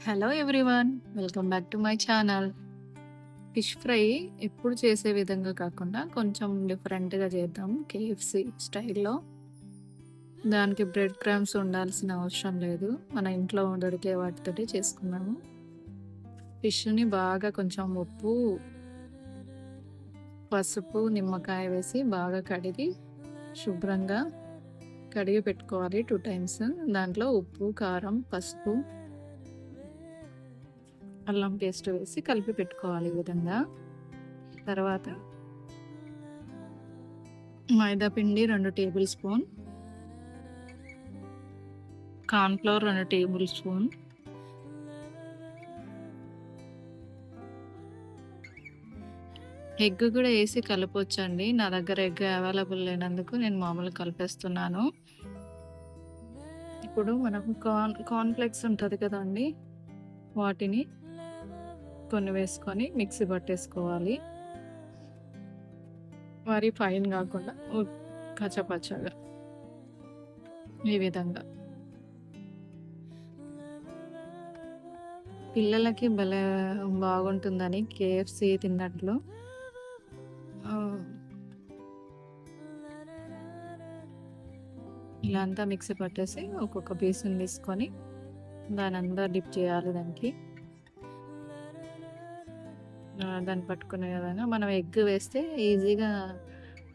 Hello everyone, welcome back to my channel. Fish fry ఎప్పుడు చేసే విధంగా కాకుండా కొంచెం డిఫరెంట్గా చేద్దాం కేఎఫ్సి స్టైల్లో. దానికి బ్రెడ్ క్రమ్స్ ఉండాల్సిన అవసరం లేదు, మన ఇంట్లో దొరికే వాటితోటి చేసుకున్నాము. ఫిష్ని బాగా కొంచెం ఉప్పు, పసుపు, నిమ్మకాయ వేసి బాగా కడిగి శుభ్రంగా కడిగి పెట్టుకోవాలి 2 టైమ్స్. దాంట్లో ఉప్పు, కారం, పసుపు, అల్లం పేస్ట్ వేసి కలిపి పెట్టుకోవాలి ఈ విధంగా. తర్వాత మైదా పిండి 2 table spoon, cornflour 2 table spoon, egg కూడా వేసి కలపొచ్చండి. నా దగ్గర ఎగ్ అవైలబుల్ లేనందుకు నేను మామూలుగా కలిపేస్తున్నాను. ఇప్పుడు మనకు కార్న్‌ఫ్లెక్స్ ఉంటుంది కదండి, వాటిని కొన్ని వేసుకొని మిక్సీ పట్టేసుకోవాలి. మరి ఫైన్ కాకుండా కచ్చపచ్చగా ఈ విధంగా. పిల్లలకి భలే బాగుంటుందని కేఎఫ్సి తిన్నట్లు. ఇలా అంతా మిక్సీ పట్టేసి ఒక్కొక్క పీస్ని తీసుకొని దాని అంతా డిప్ చేయాలి దానికి. దాన్ని పట్టుకునే విధంగా మనం ఎగ్ వేస్తే ఈజీగా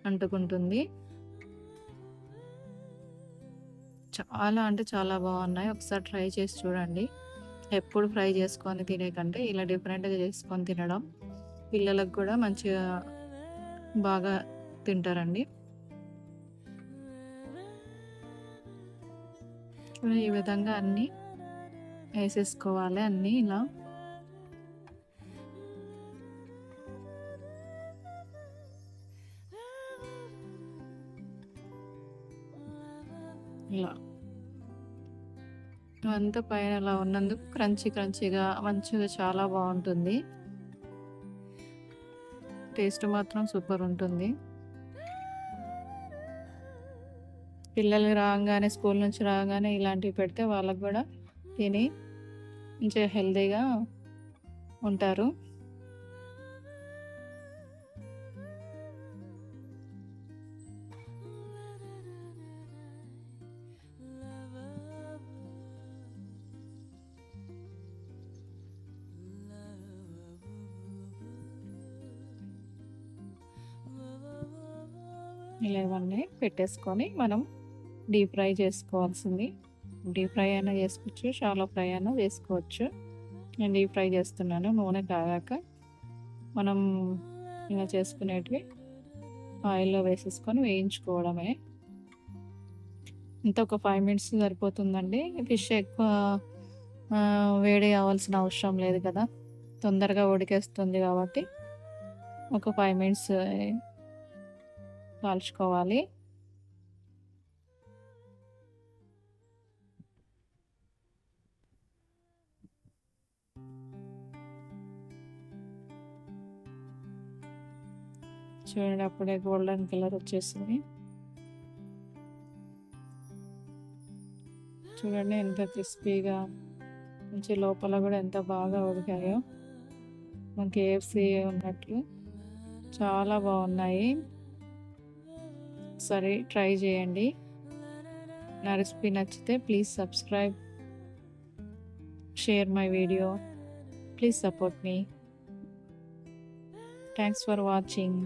అంటుకుంటుంది. చాలా అంటే చాలా బాగున్నాయి, ఒకసారి ట్రై చేసి చూడండి. ఎప్పుడు ఫ్రై చేసుకొని తినే కంటే ఇలా డిఫరెంట్గా చేసుకొని తినడం పిల్లలకు కూడా మంచిగా బాగా తింటారండి. ఈ విధంగా అన్నీ వేసేసుకోవాలి, అన్నీ ఇలా. ఇలా అంతా పైన ఇలా ఉన్నందుకు క్రంచీగా మంచిగా చాలా బాగుంటుంది. టేస్ట్ మాత్రం సూపర్ ఉంటుంది. పిల్లలు రాగానే, స్కూల్ నుంచి రాగానే ఇలాంటివి పెడితే వాళ్ళకు కూడా తిని మంచిగా హెల్తీగా ఉంటారు. ఇలా ఇవన్నీ పెట్టేసుకొని మనం డీప్ ఫ్రై చేసుకోవాల్సింది. డీప్ ఫ్రై అయినా చేసుకోవచ్చు, షాలో ఫ్రై అయినా చేసుకోవచ్చు. నేను డీప్ ఫ్రై చేస్తున్నాను. నూనె కాగాక మనం ఇలా చేసుకునేటివి ఆయిల్లో వేసేసుకొని వేయించుకోవడమే. ఇంత ఒక 5 మినిట్స్ సరిపోతుందండి. ఫిష్ ఎక్కువ వేడి అవ్వాల్సిన అవసరం లేదు కదా, తొందరగా ఉడికేస్తుంది కాబట్టి ఒక 5 మినిట్స్ కాల్చుకోవాలి. చూడండి, అప్పుడే గోల్డెన్ కలర్ వచ్చేసింది. చూడండి ఎంత క్రిస్పీగా, మంచి లోపల కూడా ఎంత బాగా ఉడికాయో, మన కేఎఫ్సి ఉన్నట్లు చాలా బాగున్నాయి. సరే, ట్రై చేయండి. నా రెసిపీ నచ్చితే please subscribe, share my video, please support me. Thanks for watching.